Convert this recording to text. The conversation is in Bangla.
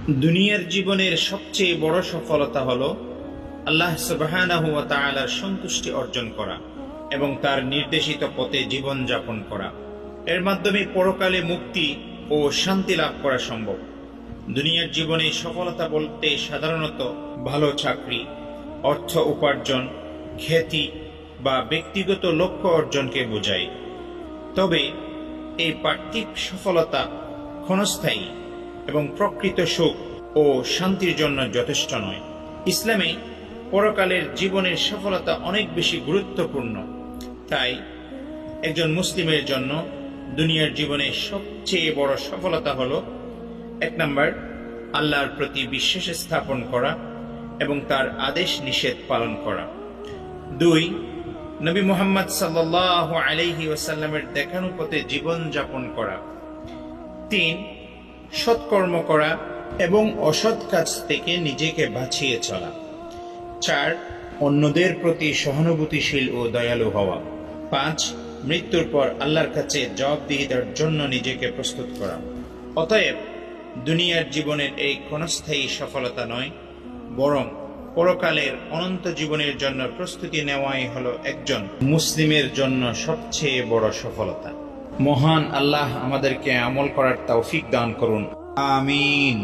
দুনিয়ার জীবনের সবচেয়ে বড় সফলতা হলো আল্লাহ সুবহানাহু ওয়া তাআলার সন্তুষ্টি অর্জন করা এবং তার নির্দেশিত পথে জীবন যাপন করা। এর মাধ্যমে পরকালে মুক্তি ও শান্তি লাভ করা সম্ভব। দুনিয়ার জীবনে সফলতা বলতে সাধারণত ভালো চাকরি, অর্থ উপার্জন, খ্যাতি বা ব্যক্তিগত লক্ষ্য অর্জনকে বোঝায়। তবে এই পার্থিব সফলতা ক্ষণস্থায়ী এবং প্রকৃত সুখ ও শান্তির জন্য যথেষ্ট নয়। ইসলামে পরকালের জীবনের সফলতা অনেক বেশি গুরুত্বপূর্ণ। তাই একজন মুসলিমের জন্য দুনিয়ার জীবনে সবচেয়ে বড় সফলতা হলো 1 নম্বর, আল্লাহর প্রতি বিশ্বাস স্থাপন করা এবং তার আদেশ নিষেধ পালন করা। 2, নবী মুহাম্মদ সাল্লাল্লাহু আলাইহি ওয়াসাল্লামের দেখানো পথে জীবন যাপন করা। 3, সৎকর্ম করা এবং অসৎ কাজ থেকে নিজেকে বাঁচিয়ে চলা। 4, অন্যদের প্রতি সহানুভূতিশীল ও দয়ালু হওয়া। 5, মৃত্যুর পর আল্লাহর কাছে জবাবদিহিতার জন্য নিজেকে প্রস্তুত করা। অতএব দুনিয়ার জীবনের এই ক্ষণস্থায়ী সফলতা নয়, বরং পরকালের অনন্ত জীবনের জন্য প্রস্তুতি নেওয়াই হলো একজন মুসলিমের জন্য সবচেয়ে বড় সফলতা। মহান আল্লাহ আমাদেরকে আমল করার তৌফিক দান করুন। আমিন।